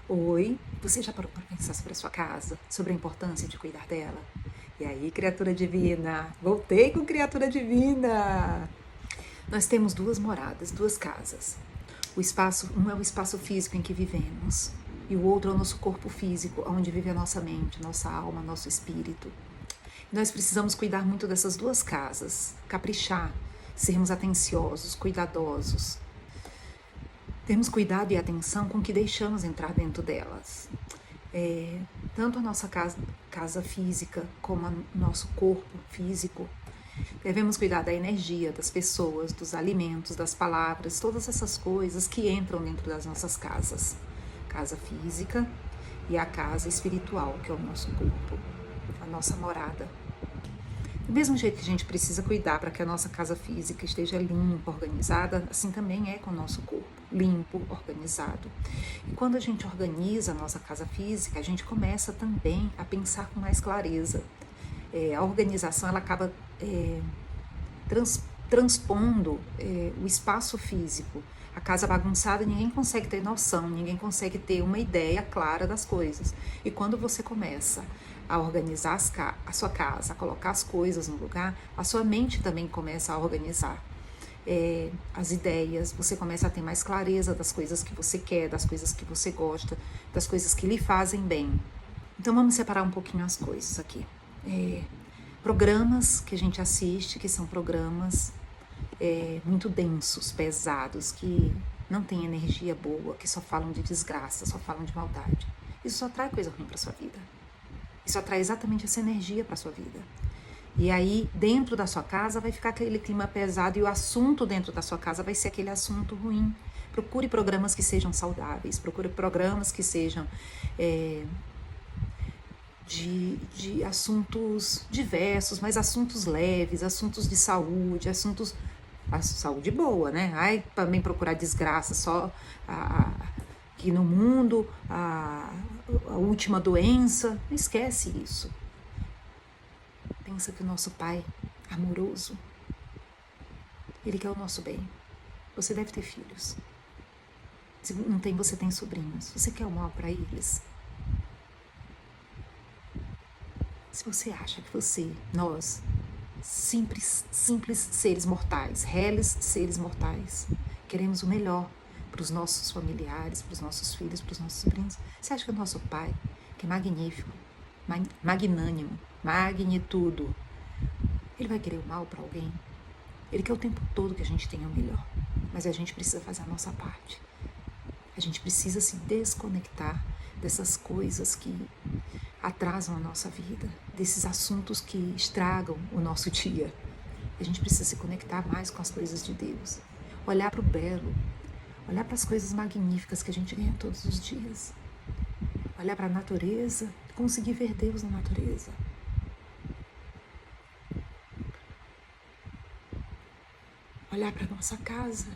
Oi, você já parou para pensar sobre a sua casa? Sobre a importância de cuidar dela? E aí, criatura divina? Voltei com criatura divina! Nós temos duas moradas, duas casas. Um é o espaço físico em que vivemos, e o outro é o nosso corpo físico, onde vive a nossa mente, nossa alma, nosso espírito. Nós precisamos cuidar muito dessas duas casas, caprichar, sermos atenciosos, cuidadosos. Termos cuidado e atenção com o que deixamos entrar dentro delas. Tanto a nossa casa física como o nosso corpo físico. Devemos cuidar da energia, das pessoas, dos alimentos, das palavras, todas essas coisas que entram dentro das nossas casas. Casa física e a casa espiritual, que é o nosso corpo, a nossa morada. Do mesmo jeito que a gente precisa cuidar para que a nossa casa física esteja limpa, organizada, assim também é com o nosso corpo, limpo, organizado. E quando a gente organiza a nossa casa física, a gente começa também a pensar com mais clareza. A organização ela acaba transpondo o espaço físico. A casa bagunçada, ninguém consegue ter noção, ninguém consegue ter uma ideia clara das coisas. E quando você começa a organizar a sua casa, a colocar as coisas no lugar, a sua mente também começa a organizar as ideias, você começa a ter mais clareza das coisas que você quer, das coisas que você gosta, das coisas que lhe fazem bem. Então vamos separar um pouquinho as coisas aqui. Programas que a gente assiste, que são programas muito densos, pesados, que não têm energia boa, que só falam de desgraça, só falam de maldade. Isso só atrai coisa ruim para sua vida. Isso atrai exatamente essa energia para sua vida. E aí, dentro da sua casa, vai ficar aquele clima pesado e o assunto dentro da sua casa vai ser aquele assunto ruim. Procure programas que sejam saudáveis, procure programas que sejam de assuntos diversos, mas assuntos leves, assuntos de saúde, assuntos... A saúde boa, né? Ai, também procurar desgraça só que no mundo a última doença. Não esquece isso. Pensa que o nosso Pai amoroso, Ele quer o nosso bem. Você deve ter filhos. Se não tem, você tem sobrinhos. Você quer o mal para eles? Se você acha que nós, simples seres mortais, reles seres mortais, queremos o melhor para os nossos familiares, para os nossos filhos, para os nossos sobrinhos, você acha que o nosso Pai, que é magnífico, magnânimo, magnitudo, Ele vai querer o mal para alguém? Ele quer o tempo todo que a gente tenha o melhor, mas a gente precisa fazer a nossa parte. A gente precisa se desconectar dessas coisas que atrasam a nossa vida, desses assuntos que estragam o nosso dia. A gente precisa se conectar mais com as coisas de Deus, olhar para o belo, olhar para as coisas magníficas que a gente ganha todos os dias, olhar para a natureza, conseguir ver Deus na natureza. Olhar para a nossa casa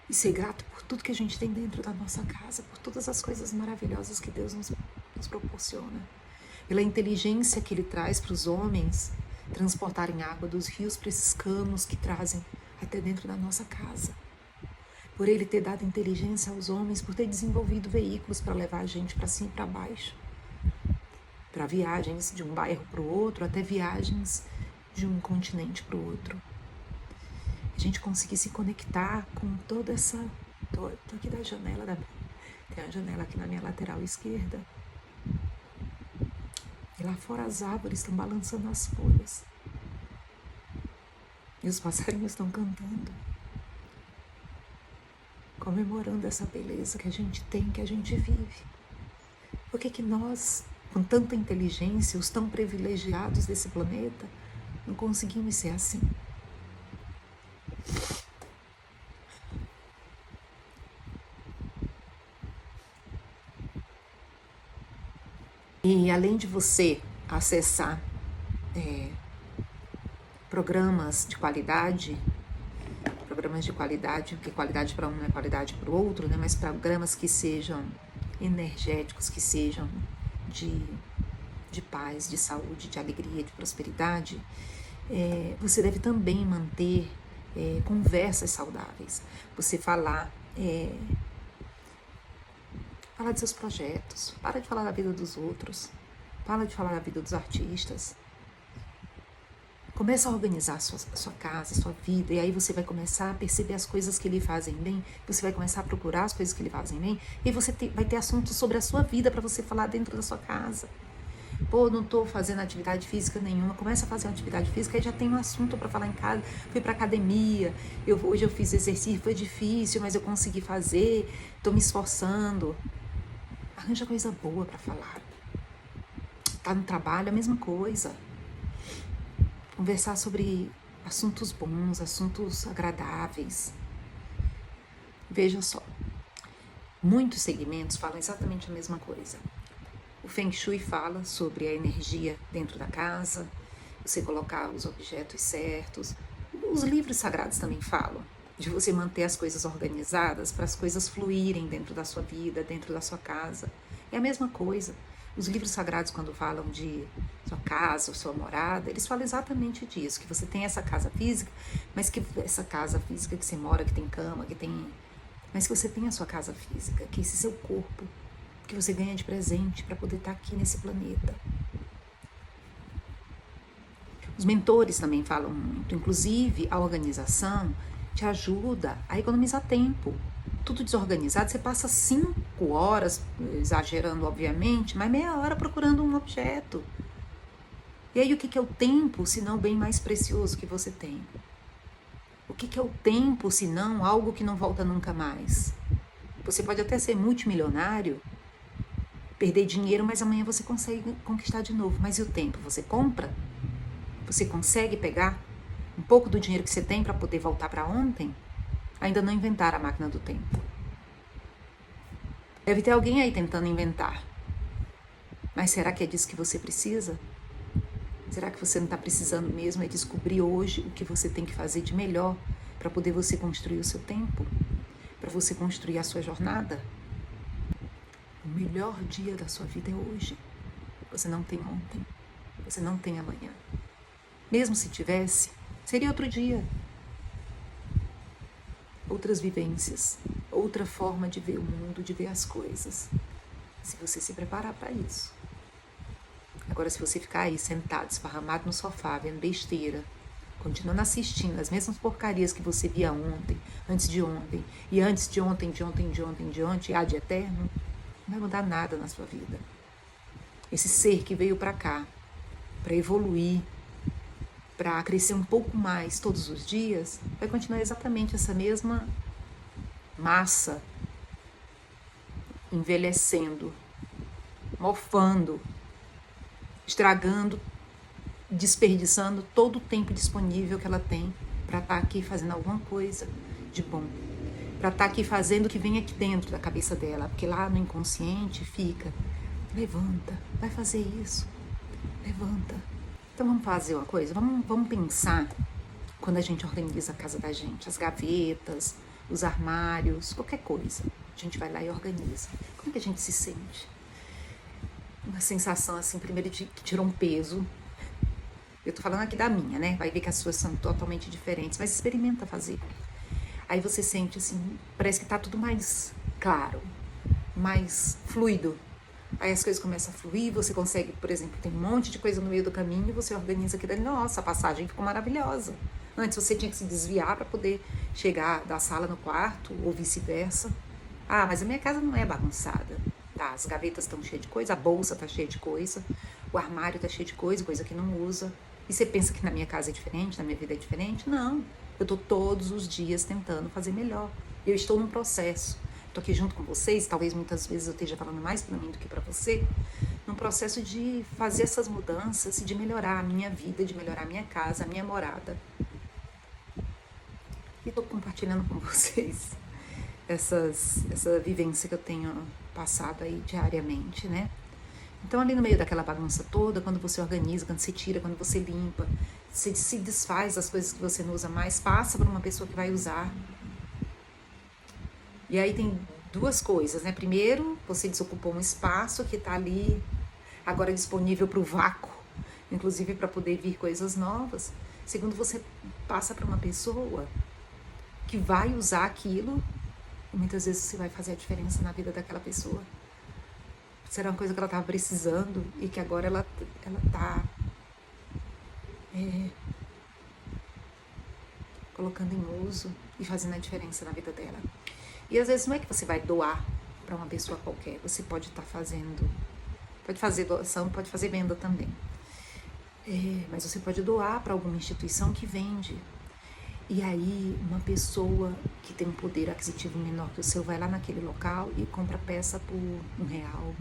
e ser grato por tudo que a gente tem dentro da nossa casa, por todas as coisas maravilhosas que Deus nos proporciona, pela inteligência que Ele traz para os homens transportarem água dos rios para esses canos que trazem até dentro da nossa casa, por Ele ter dado inteligência aos homens, por ter desenvolvido veículos para levar a gente para cima e para baixo, para viagens de um bairro para o outro, até viagens de um continente para o outro. A gente conseguir se conectar com toda essa... Tô aqui da janela, tem a janela aqui na minha lateral esquerda. E lá fora as árvores estão balançando as folhas. E os passarinhos estão cantando. Comemorando essa beleza que a gente tem, que a gente vive. Por que nós, com tanta inteligência, os tão privilegiados desse planeta, não conseguimos ser assim? E além de você acessar programas de qualidade, porque qualidade para um não é qualidade para o outro, né? Mas programas que sejam energéticos, que sejam de paz, de saúde, de alegria, de prosperidade, você deve também manter conversas saudáveis. Você falar falar de seus projetos, para de falar da vida dos outros, para de falar da vida dos artistas. Começa a organizar a sua casa, a sua vida, e aí você vai começar a perceber as coisas que lhe fazem bem, você vai começar a procurar as coisas que lhe fazem bem, e você vai ter assuntos sobre a sua vida para você falar dentro da sua casa. Pô, não tô fazendo atividade física nenhuma. Começa a fazer uma atividade física, aí já tem um assunto para falar em casa. Fui pra academia, hoje eu fiz exercício, foi difícil, mas eu consegui fazer, tô me esforçando. Arranja coisa boa para falar. Tá no trabalho, a mesma coisa. Conversar sobre assuntos bons, assuntos agradáveis. Veja só, muitos segmentos falam exatamente a mesma coisa. O Feng Shui fala sobre a energia dentro da casa, você colocar os objetos certos. Os livros sagrados também falam de você manter as coisas organizadas para as coisas fluírem dentro da sua vida, dentro da sua casa. É a mesma coisa. Os livros sagrados, quando falam de sua casa, sua morada, eles falam exatamente disso, que você tem essa casa física, mas que essa casa física que você mora, que tem cama, que tem... mas que você tem a sua casa física, que esse seu corpo, que você ganha de presente para poder estar aqui nesse planeta. Os mentores também falam muito, inclusive a organização te ajuda a economizar tempo. Tudo desorganizado, você passa 5 horas, exagerando obviamente, mas meia hora procurando um objeto. E aí o que é o tempo, se não o bem mais precioso que você tem? O que é o tempo, se não algo que não volta nunca mais? Você pode até ser multimilionário, perder dinheiro, mas amanhã você consegue conquistar de novo. Mas e o tempo? Você compra? Você consegue pegar um pouco do dinheiro que você tem para poder voltar para ontem? Ainda não inventaram a máquina do tempo. Deve ter alguém aí tentando inventar. Mas será que é disso que você precisa? Será que você não está precisando mesmo é descobrir hoje o que você tem que fazer de melhor para poder você construir o seu tempo? Para você construir a sua jornada? O melhor dia da sua vida é hoje. Você não tem ontem. Você não tem amanhã. Mesmo se tivesse, seria outro dia. Outras vivências, outra forma de ver o mundo, de ver as coisas. Se você se preparar para isso. Agora, se você ficar aí sentado, esparramado no sofá, vendo besteira, continuando assistindo as mesmas porcarias que você via ontem, antes de ontem, e antes de ontem, e há de eterno, não vai mudar nada na sua vida. Esse ser que veio para cá, para evoluir, para crescer um pouco mais todos os dias, vai continuar exatamente essa mesma massa, envelhecendo, mofando, estragando, desperdiçando todo o tempo disponível que ela tem para estar aqui fazendo alguma coisa de bom, para estar aqui fazendo o que vem aqui dentro da cabeça dela, porque lá no inconsciente fica, levanta, vai fazer isso, levanta. Então vamos fazer uma coisa, vamos pensar quando a gente organiza a casa da gente, as gavetas, os armários, qualquer coisa. A gente vai lá e organiza. Como que a gente se sente? Uma sensação assim, primeiro de que tirou um peso. Eu tô falando aqui da minha, né? Vai ver que as suas são totalmente diferentes, mas experimenta fazer. Aí você sente assim, parece que tá tudo mais claro, mais fluido. Aí as coisas começam a fluir, você consegue, por exemplo, tem um monte de coisa no meio do caminho, você organiza aquilo ali, nossa, a passagem ficou maravilhosa. Antes você tinha que se desviar para poder chegar da sala no quarto, ou vice-versa. Ah, mas a minha casa não é bagunçada. Tá, as gavetas estão cheias de coisa, a bolsa tá cheia de coisa, o armário tá cheio de coisa, coisa que não usa. E você pensa que na minha casa é diferente, na minha vida é diferente? Não, eu tô todos os dias tentando fazer melhor. Eu estou num processo. Estou aqui junto com vocês, talvez muitas vezes eu esteja falando mais para mim do que para você, num processo de fazer essas mudanças e de melhorar a minha vida, de melhorar a minha casa, a minha morada. E estou compartilhando com vocês essa vivência que eu tenho passado aí diariamente, né? Então ali no meio daquela bagunça toda, quando você organiza, quando você tira, quando você limpa, você se desfaz das coisas que você não usa mais, passa para uma pessoa que vai usar. E aí tem duas coisas, né? Primeiro, você desocupou um espaço que está ali agora disponível para o vácuo, inclusive para poder vir coisas novas. Segundo, você passa para uma pessoa que vai usar aquilo e muitas vezes você vai fazer a diferença na vida daquela pessoa. Será uma coisa que ela estava precisando e que agora ela está colocando em uso e fazendo a diferença na vida dela. E às vezes não é que você vai doar para uma pessoa qualquer, você pode estar fazendo, pode fazer doação, pode fazer venda também. Mas você pode doar para alguma instituição que vende. E aí uma pessoa que tem um poder aquisitivo menor que o seu vai lá naquele local e compra peça por R$1,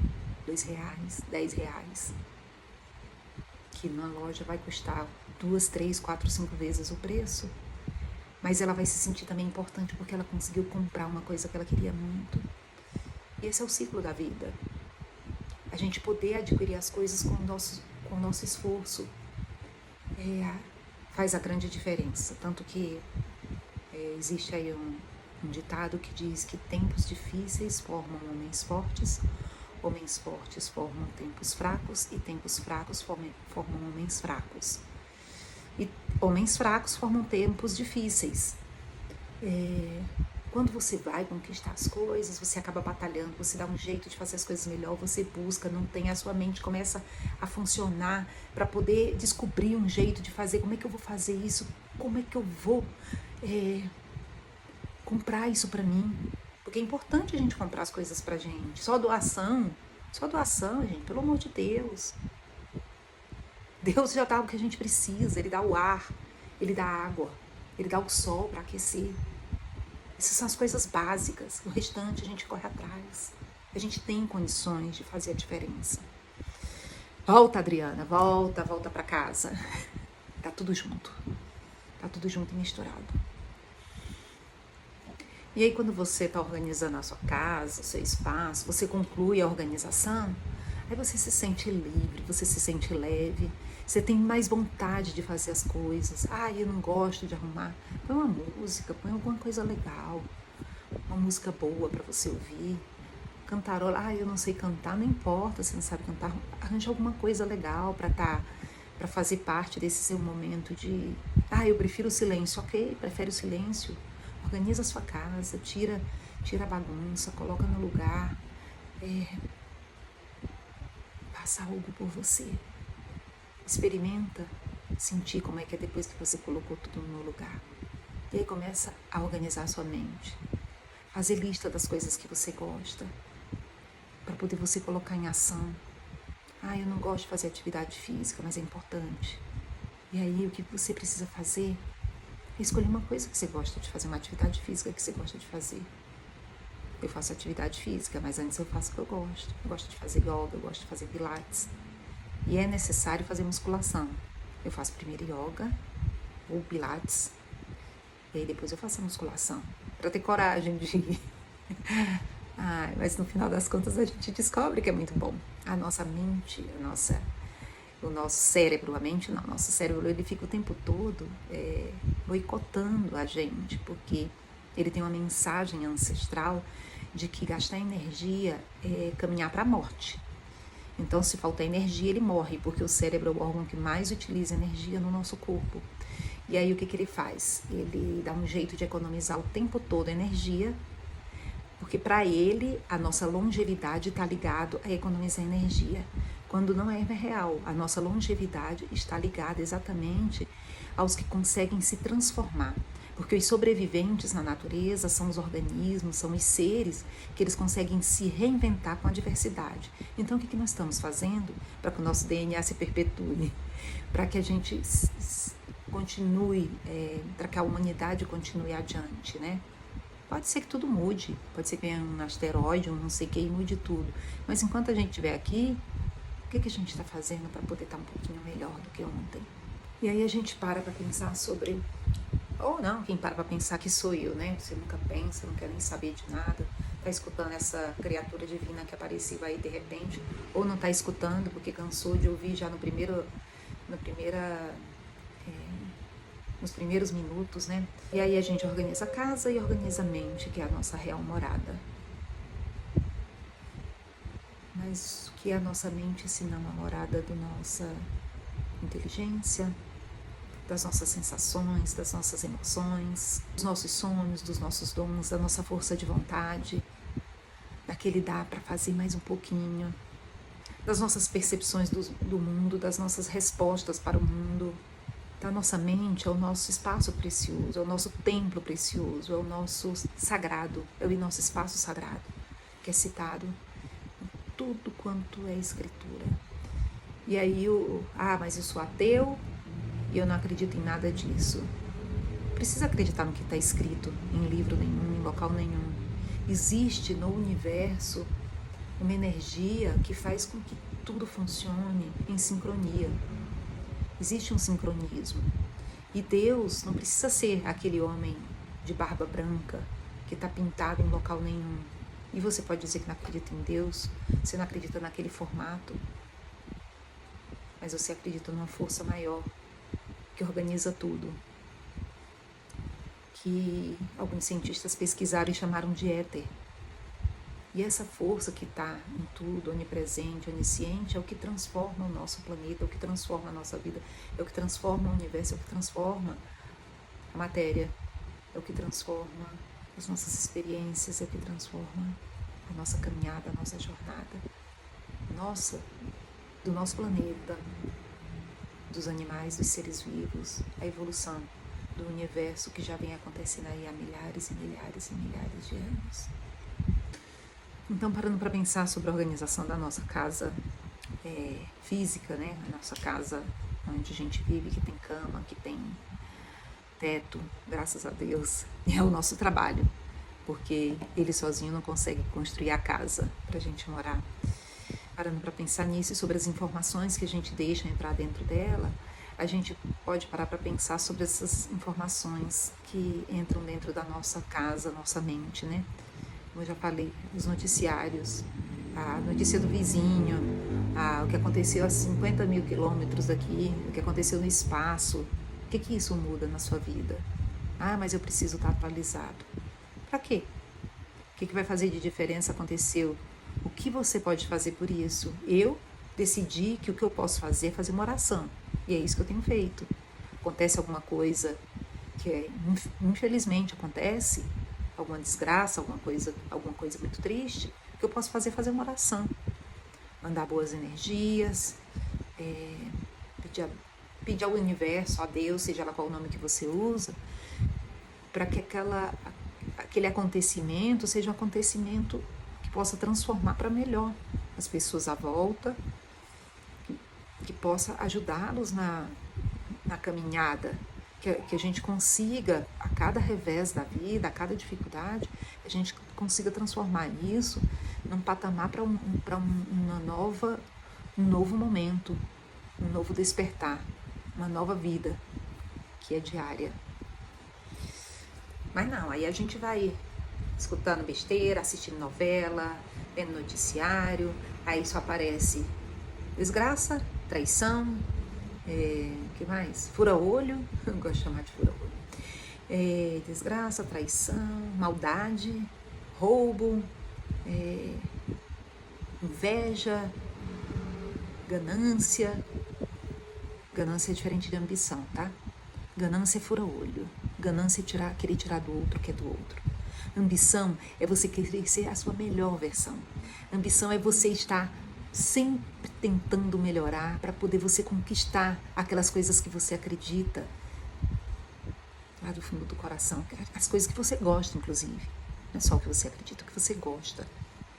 R$2, R$10, que na loja vai custar 2, 3, 4, 5 vezes o preço. Mas ela vai se sentir também importante porque ela conseguiu comprar uma coisa que ela queria muito. E esse é o ciclo da vida. A gente poder adquirir as coisas com o nosso esforço faz a grande diferença. Tanto que existe aí um ditado que diz que tempos difíceis formam homens fortes formam tempos fracos e tempos fracos formam homens fracos. E homens fracos formam tempos difíceis. Quando você vai conquistar as coisas, você acaba batalhando, você dá um jeito de fazer as coisas melhor, você busca, não tem, a sua mente começa a funcionar para poder descobrir um jeito de fazer. Como é que eu vou fazer isso? Como é que eu vou comprar isso para mim? Porque é importante a gente comprar as coisas pra gente. Só doação, gente, pelo amor de Deus. Deus já dá o que a gente precisa, Ele dá o ar, Ele dá a água, Ele dá o sol para aquecer. Essas são as coisas básicas, o restante a gente corre atrás. A gente tem condições de fazer a diferença. Volta, Adriana, volta para casa. Tá tudo junto e misturado. E aí quando você está organizando a sua casa, o seu espaço, você conclui a organização, aí você se sente livre, você se sente leve, você tem mais vontade de fazer as coisas. Eu não gosto de arrumar. Põe uma música, põe alguma coisa legal, uma música boa para você ouvir. Cantarola, eu não sei cantar, não importa se não sabe cantar, arranja alguma coisa legal para fazer parte desse seu momento de, eu prefiro o silêncio. Ok, prefere o silêncio. Organiza a sua casa, tira a bagunça, coloca no lugar. Faça algo por você. Experimenta sentir como é que é depois que você colocou tudo no lugar. E aí começa a organizar a sua mente. Fazer lista das coisas que você gosta, para poder você colocar em ação. Eu não gosto de fazer atividade física, mas é importante. E aí o que você precisa fazer é escolher uma coisa que você gosta de fazer, uma atividade física que você gosta de fazer. Eu faço atividade física, mas antes eu faço o que eu gosto. Eu gosto de fazer yoga, eu gosto de fazer pilates. E é necessário fazer musculação. Eu faço primeiro yoga ou pilates, e aí depois eu faço a musculação, para ter coragem de ir. Mas no final das contas a gente descobre que é muito bom. A nossa mente, o nosso cérebro, nosso cérebro, ele fica o tempo todo boicotando a gente, porque ele tem uma mensagem ancestral de que gastar energia é caminhar para a morte. Então, se faltar energia, ele morre, porque o cérebro é o órgão que mais utiliza energia no nosso corpo. E aí, o que ele faz? Ele dá um jeito de economizar o tempo todo energia, porque para ele, a nossa longevidade está ligada a economizar energia. Quando não é real, a nossa longevidade está ligada exatamente aos que conseguem se transformar. Porque os sobreviventes na natureza são os organismos, são os seres que eles conseguem se reinventar com a diversidade. Então, o que nós estamos fazendo para que o nosso DNA se perpetue? Para que a gente continue, para que a humanidade continue adiante, né? Pode ser que tudo mude, pode ser que venha um asteroide, um não sei o que, e mude tudo. Mas enquanto a gente estiver aqui, o que a gente está fazendo para poder estar um pouquinho melhor do que ontem? E aí a gente para pensar sobre... Ou não, quem para pensar que sou eu, né? Você nunca pensa, não quer nem saber de nada. Tá escutando essa criatura divina que apareceu aí de repente, ou não tá escutando porque cansou de ouvir já nos primeiros minutos, né? E aí a gente organiza a casa e organiza a mente, que é a nossa real morada. Mas o que é a nossa mente, se não a morada da nossa inteligência, das nossas sensações, das nossas emoções, dos nossos sonhos, dos nossos dons, da nossa força de vontade, daquele dá para fazer mais um pouquinho, das nossas percepções do mundo, das nossas respostas para o mundo. Da nossa mente é o nosso espaço precioso, é o nosso templo precioso, é o nosso sagrado, é o nosso espaço sagrado, que é citado em tudo quanto é escritura. E aí, mas eu sou ateu e eu não acredito em nada disso. Precisa acreditar no que está escrito em livro nenhum, em local nenhum. Existe no universo uma energia que faz com que tudo funcione em sincronia. Existe um sincronismo. E Deus não precisa ser aquele homem de barba branca que está pintado em local nenhum. E você pode dizer que não acredita em Deus, você não acredita naquele formato, mas você acredita numa força maior que organiza tudo, que alguns cientistas pesquisaram e chamaram de éter. E essa força que está em tudo, onipresente, onisciente, é o que transforma o nosso planeta, é o que transforma a nossa vida, é o que transforma o universo, é o que transforma a matéria, é o que transforma as nossas experiências, é o que transforma a nossa caminhada, a nossa jornada, do nosso planeta, dos animais, dos seres vivos, a evolução do universo que já vem acontecendo aí há milhares e milhares e milhares de anos. Então, parando para pensar sobre a organização da nossa casa física, né? A nossa casa onde a gente vive, que tem cama, que tem teto, graças a Deus, é o nosso trabalho, porque ele sozinho não consegue construir a casa para a gente morar. Parando para pensar nisso e sobre as informações que a gente deixa entrar dentro dela, a gente pode parar para pensar sobre essas informações que entram dentro da nossa casa, nossa mente, né? Como eu já falei, os noticiários, a notícia do vizinho, o que aconteceu a 50 mil quilômetros daqui, o que aconteceu no espaço. O que isso muda na sua vida? Mas eu preciso estar atualizado. Para quê? O que vai fazer de diferença aconteceu? O que você pode fazer por isso? Eu decidi que o que eu posso fazer é fazer uma oração. E é isso que eu tenho feito. Acontece alguma coisa que infelizmente acontece, alguma desgraça, alguma coisa muito triste, o que eu posso fazer é fazer uma oração, mandar boas energias, pedir ao universo, a Deus, seja lá qual o nome que você usa, para que aquele acontecimento seja um acontecimento que possa transformar para melhor as pessoas à volta, que possa ajudá-los na caminhada, que a gente consiga, a cada revés da vida, a cada dificuldade, a gente consiga transformar isso num patamar para um novo momento, um novo despertar, uma nova vida, que é diária. Mas não, aí a gente vai escutando besteira, assistindo novela, vendo noticiário, aí só aparece desgraça, traição, que mais? Fura-olho, eu gosto de chamar de fura-olho. Desgraça, traição, maldade, roubo, inveja, ganância. Ganância é diferente de ambição, tá? Ganância é fura-olho. Ganância é querer tirar do outro o que é do outro. Ambição é você querer ser a sua melhor versão. Ambição é você estar sempre tentando melhorar para poder você conquistar aquelas coisas que você acredita lá do fundo do coração, as coisas que você gosta, inclusive. Não é só o que você acredita, o que você gosta,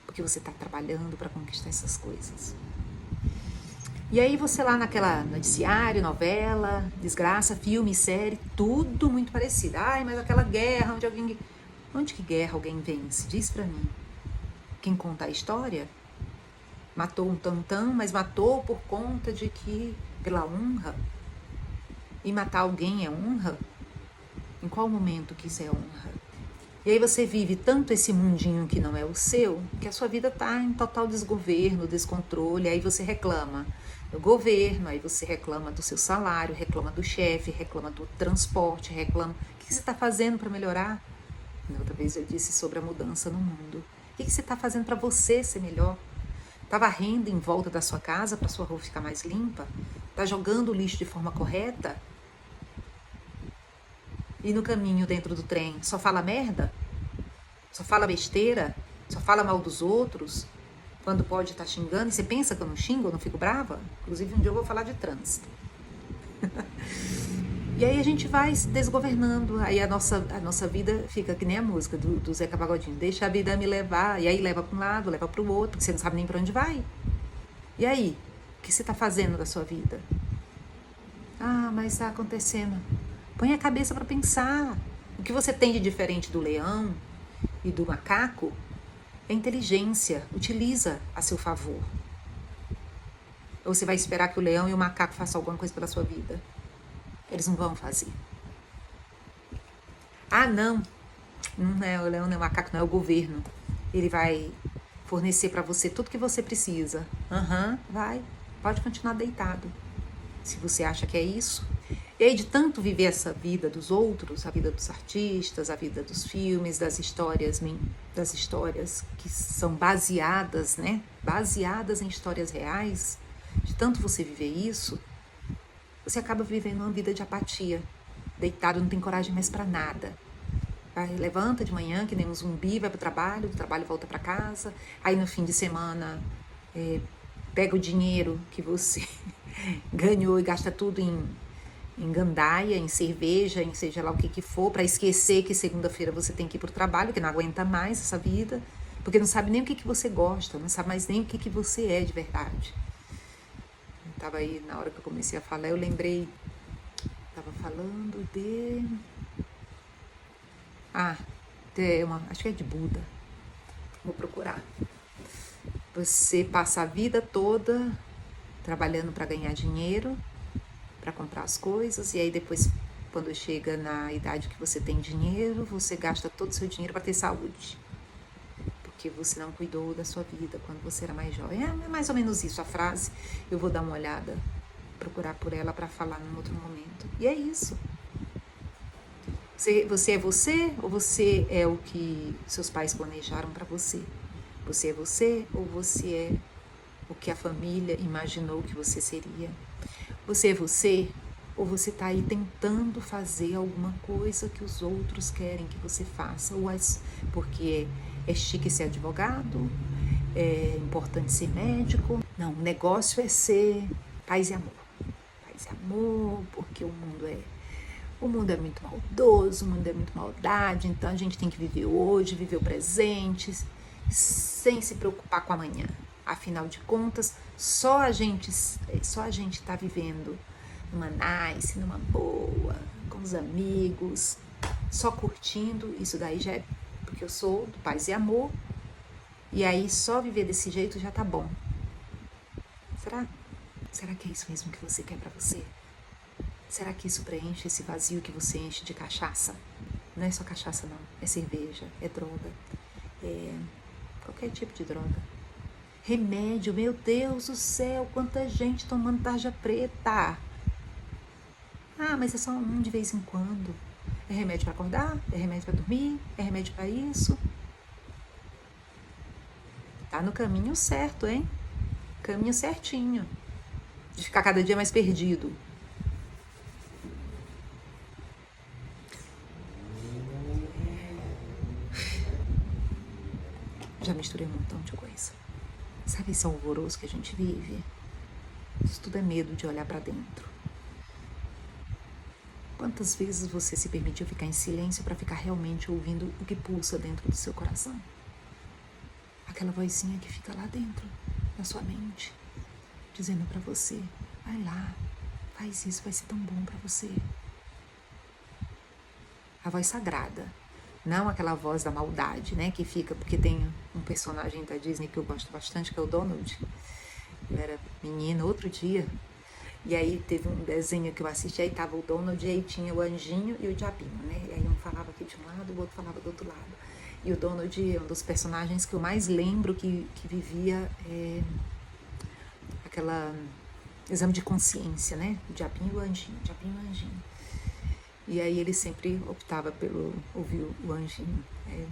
porque você está trabalhando para conquistar essas coisas. E aí você lá naquela noticiário, novela, desgraça, filme, série, tudo muito parecido. Mas aquela guerra onde que guerra alguém vence? Diz para mim. Quem conta a história matou um tantão, mas matou por conta de que, pela honra. E matar alguém é honra? Em qual momento que isso é honra? E aí você vive tanto esse mundinho que não é o seu, que a sua vida está em total desgoverno, descontrole, aí você reclama do governo, aí você reclama do seu salário, reclama do chefe, reclama do transporte, reclama... O que você está fazendo para melhorar? Outra vez eu disse sobre a mudança no mundo. O que você está fazendo para você ser melhor? Está varrendo em volta da sua casa para sua rua ficar mais limpa? Está jogando o lixo de forma correta? E no caminho dentro do trem só fala merda? Só fala besteira? Só fala mal dos outros? Quando pode estar xingando, e você pensa que eu não xingo, eu não fico brava? Inclusive, um dia eu vou falar de trânsito. E aí a gente vai se desgovernando, aí a nossa vida fica que nem a música do Zeca Pagodinho, deixa a vida me levar, e aí leva para um lado, leva para o outro, porque você não sabe nem para onde vai. E aí, o que você está fazendo da sua vida? Ah, mas está acontecendo. Põe a cabeça para pensar. O que você tem de diferente do leão e do macaco é inteligência, utiliza a seu favor. Ou você vai esperar que o leão e o macaco façam alguma coisa pela sua vida? Eles não vão fazer. Ah, não é o leão, não é o macaco, não é o governo. Ele vai fornecer para você tudo que você precisa. Vai. Pode continuar deitado. Se você acha que é isso. E aí, de tanto viver essa vida dos outros, a vida dos artistas, a vida dos filmes, das histórias que são baseadas, né? Baseadas em histórias reais, de tanto você viver isso, você acaba vivendo uma vida de apatia. Deitado, não tem coragem mais para nada. Vai, levanta de manhã, que nem um zumbi, vai pro trabalho, do trabalho volta para casa. Aí no fim de semana, pega o dinheiro que você ganhou e gasta tudo em gandaia, em cerveja, em seja lá o que for, para esquecer que segunda-feira você tem que ir pro trabalho, que não aguenta mais essa vida, porque não sabe nem o que você gosta, não sabe mais nem o que você é de verdade. Eu tava aí, na hora que eu comecei a falar, eu lembrei, tava falando de... acho que é de Buda, vou procurar. Você passa a vida toda trabalhando para ganhar dinheiro, para comprar as coisas, e aí depois, quando chega na idade que você tem dinheiro, você gasta todo o seu dinheiro para ter saúde, porque você não cuidou da sua vida quando você era mais jovem. É mais ou menos isso a frase. Eu vou dar uma olhada, procurar por ela para falar num outro momento. E é isso. Você é você ou você é o que seus pais planejaram para você? Você é você ou você é o que a família imaginou que você seria? Você é você ou você está aí tentando fazer alguma coisa que os outros querem que você faça? Ou porque é chique ser advogado, é importante ser médico? Não, o negócio é ser paz e amor. Paz e amor, porque o mundo é muito maldoso, o mundo é muito maldade, então a gente tem que viver hoje, viver o presente, sem se preocupar com amanhã. Afinal de contas, só a gente está vivendo numa nice, numa boa, com os amigos, só curtindo. Isso daí já é porque eu sou do paz e amor, e aí só viver desse jeito já tá bom. Será que é isso mesmo que você quer pra você? Será que isso preenche esse vazio que você enche de cachaça? Não é só cachaça não, é cerveja, é droga, é qualquer tipo de droga. Remédio, meu Deus do céu, quanta gente tomando tarja preta. Ah, mas é só um de vez em quando. É remédio para acordar, é remédio para dormir, é remédio para isso. Tá no caminho certo, hein? Caminho certinho. De ficar cada dia mais perdido. Já misturei um montão de coisa. Sabe esse alvoroço que a gente vive? Isso tudo é medo de olhar para dentro. Quantas vezes você se permitiu ficar em silêncio para ficar realmente ouvindo o que pulsa dentro do seu coração? Aquela vozinha que fica lá dentro da sua mente, dizendo para você, vai lá, faz isso, vai ser tão bom para você. A voz sagrada, não aquela voz da maldade, né, que fica, porque tem um personagem da Disney que eu gosto bastante, que é o Donald. Eu era menina outro dia, e aí teve um desenho que eu assisti, aí tava o Donald, e aí tinha o anjinho e o diabinho, né, e aí um falava aqui de um lado, o outro falava do outro lado. E o Donald é um dos personagens que eu mais lembro que vivia aquela exame de consciência, né, o diabinho e o anjinho, E aí ele sempre optava pelo ouvir o anjinho. É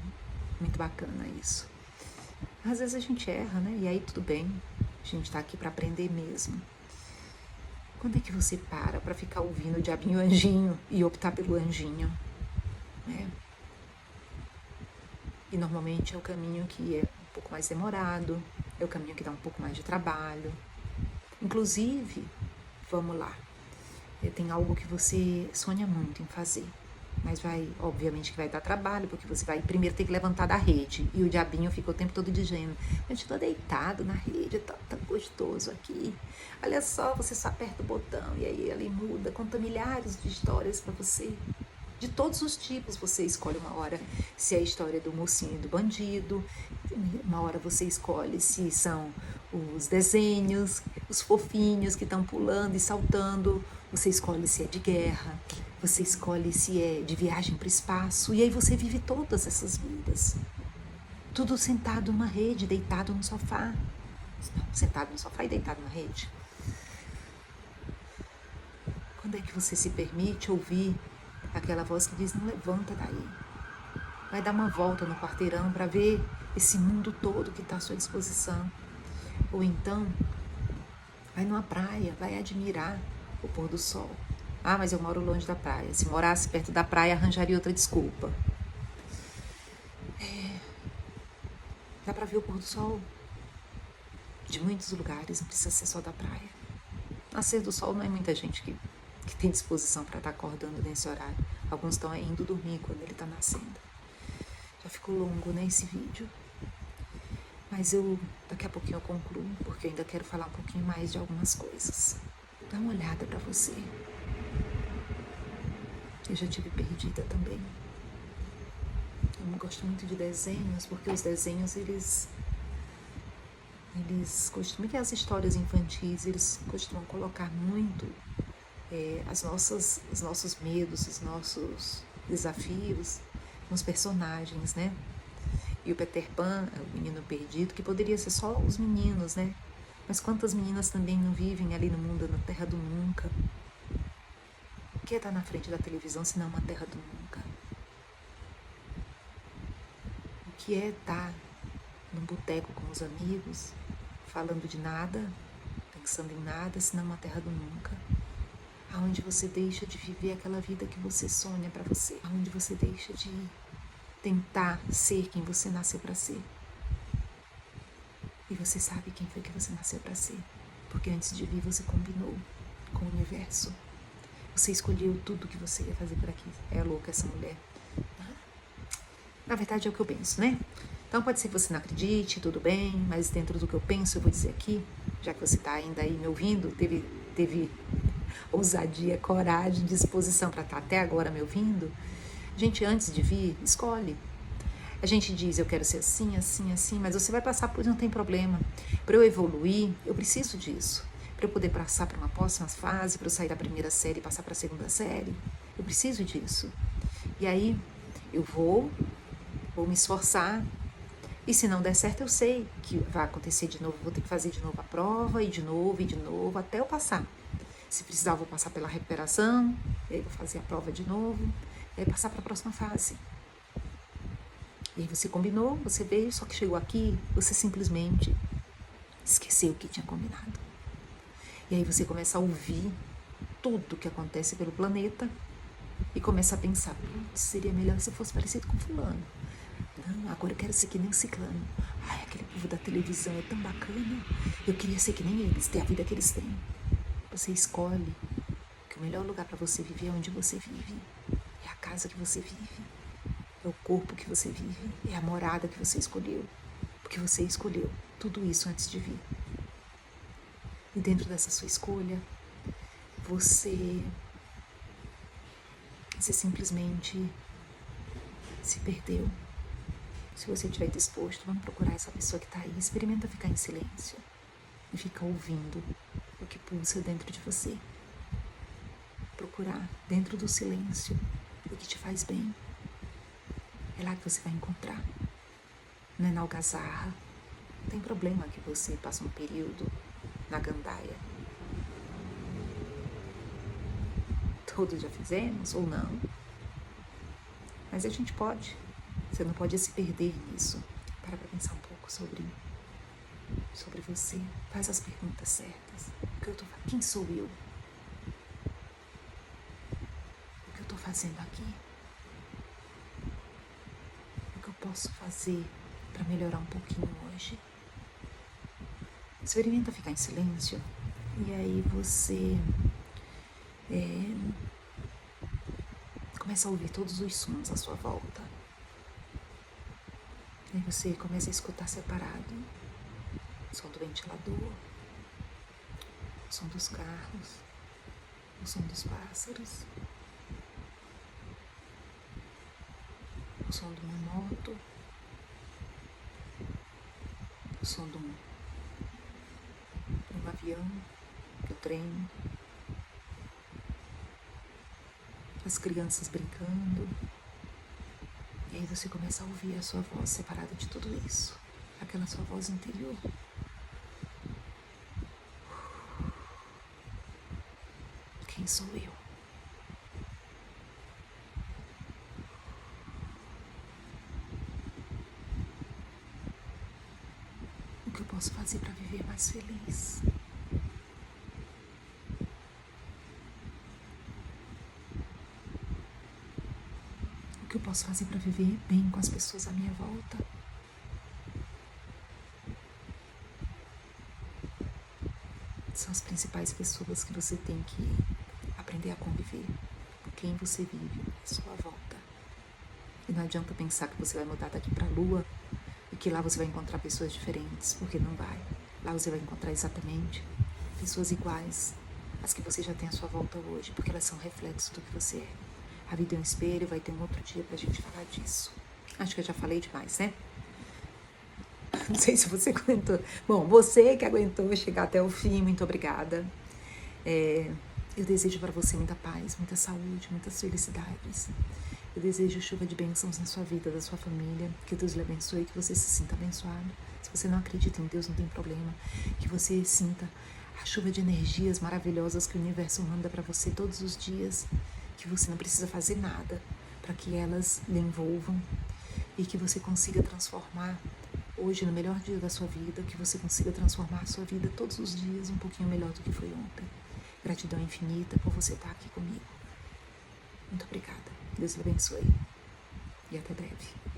muito bacana isso. Às vezes a gente erra, né? E aí tudo bem. A gente tá aqui para aprender mesmo. Quando é que você para ficar ouvindo o diabinho e o anjinho e optar pelo anjinho? Né? E normalmente é o caminho que é um pouco mais demorado, é o caminho que dá um pouco mais de trabalho. Inclusive, vamos lá, tem algo que você sonha muito em fazer, mas obviamente que vai dar trabalho, porque você vai primeiro ter que levantar da rede, e o diabinho fica o tempo todo dizendo, eu estou deitado na rede, tá tão gostoso aqui, olha só, você só aperta o botão, e aí ele muda, conta milhares de histórias para você, de todos os tipos. Você escolhe uma hora se é a história do mocinho e do bandido, uma hora você escolhe se são os desenhos, os fofinhos que estão pulando e saltando, você escolhe se é de guerra, você escolhe se é de viagem para o espaço, e aí você vive todas essas vidas. Tudo sentado numa rede, deitado no sofá. Não, sentado no sofá e deitado na rede. Quando é que você se permite ouvir aquela voz que diz, não levanta daí. Vai dar uma volta no quarteirão para ver esse mundo todo que está à sua disposição. Ou então, vai numa praia, vai admirar o pôr do sol. Ah, mas eu moro longe da praia. Se morasse perto da praia, arranjaria outra desculpa. Dá para ver o pôr do sol de muitos lugares, não precisa ser só da praia. Nascer do sol não é muita gente que tem disposição para estar acordando nesse horário. Alguns estão indo dormir quando ele está nascendo. Já ficou longo, né, esse vídeo. Mas daqui a pouquinho eu concluo, porque eu ainda quero falar um pouquinho mais de algumas coisas. Dá uma olhada para você. Eu já tive perdida também. Eu não gosto muito de desenhos, porque os desenhos, eles costumam, que as histórias infantis, eles costumam colocar muito os nossos medos, os nossos desafios nos personagens, né? E o Peter Pan, o menino perdido, que poderia ser só os meninos, né? Mas quantas meninas também não vivem ali no mundo, na terra do nunca? O que é estar na frente da televisão se não uma terra do nunca? O que é estar num boteco com os amigos, falando de nada, pensando em nada, se não uma terra do nunca? Aonde você deixa de viver aquela vida que você sonha para você, aonde você deixa de tentar ser quem você nasceu para ser. E você sabe quem foi que você nasceu para ser, porque antes de vir você combinou com o universo. Você escolheu tudo que você ia fazer por aqui. É louca essa mulher. Na verdade é o que eu penso, né? Então pode ser que você não acredite, tudo bem, mas dentro do que eu penso eu vou dizer aqui, já que você está ainda aí me ouvindo, teve ousadia, coragem, disposição para estar até agora me ouvindo. Gente, antes de vir, escolhe. A gente diz, eu quero ser assim, assim, assim, mas você vai passar por isso, não tem problema. Para eu evoluir, eu preciso disso. Para eu poder passar para uma próxima fase, para eu sair da primeira série e passar para a segunda série, eu preciso disso. E aí, eu vou me esforçar, e se não der certo, eu sei que vai acontecer de novo, vou ter que fazer de novo a prova, e de novo, até eu passar. Se precisar, eu vou passar pela recuperação, e aí vou fazer a prova de novo, e aí passar para a próxima fase. E aí você combinou, você veio, só que chegou aqui, você simplesmente esqueceu o que tinha combinado. E aí você começa a ouvir tudo que acontece pelo planeta e começa a pensar, seria melhor se eu fosse parecido com fulano. Não, agora eu quero ser que nem o ciclano. Ai, aquele povo da televisão é tão bacana. Eu queria ser que nem eles, ter a vida que eles têm. Você escolhe que o melhor lugar para você viver é onde você vive. É a casa que você vive. É o corpo que você vive. É a morada que você escolheu. Porque você escolheu tudo isso antes de vir. E dentro dessa sua escolha, você simplesmente se perdeu. Se você estiver disposto, vamos procurar essa pessoa que está aí. Experimenta ficar em silêncio e fica ouvindo o que pulsa dentro de você. Procurar dentro do silêncio o que te faz bem. É lá que você vai encontrar. Não é na algazarra. Não tem problema que você passe um período na gandaia. Todos já fizemos ou não. Mas a gente pode. Você não pode se perder nisso. Para pensar um pouco sobre você. Faz as perguntas certas. Quem sou eu? O que eu estou fazendo aqui? O que eu posso fazer para melhorar um pouquinho hoje? Experimenta ficar em silêncio. E aí você começa a ouvir todos os sons à sua volta. E aí você começa a escutar separado o som do ventilador, o som dos carros, o som dos pássaros, o som de uma moto, o som de um avião, do trem, as crianças brincando. E aí você começa a ouvir a sua voz separada de tudo isso, aquela sua voz interior. Quem sou eu? O que eu posso fazer para viver mais feliz? O que eu posso fazer para viver bem com as pessoas à minha volta? São as principais pessoas que você tem que aprender a conviver, com quem você vive à sua volta. E não adianta pensar que você vai mudar daqui para a Lua e que lá você vai encontrar pessoas diferentes, porque não vai. Lá você vai encontrar exatamente pessoas iguais às que você já tem à sua volta hoje, porque elas são reflexo do que você é. A vida é um espelho, vai ter um outro dia pra gente falar disso. Acho que eu já falei demais, né? Não sei se você aguentou. Bom, você que aguentou chegar até o fim, muito obrigada. Eu desejo para você muita paz, muita saúde, muitas felicidades. Eu desejo chuva de bênçãos na sua vida, da sua família. Que Deus lhe abençoe, que você se sinta abençoado. Se você não acredita em Deus, não tem problema. Que você sinta a chuva de energias maravilhosas que o universo manda para você todos os dias. Que você não precisa fazer nada para que elas lhe envolvam. E que você consiga transformar hoje no melhor dia da sua vida. Que você consiga transformar a sua vida todos os dias um pouquinho melhor do que foi ontem. Gratidão infinita por você estar aqui comigo. Muito obrigada. Deus lhe abençoe. E até breve.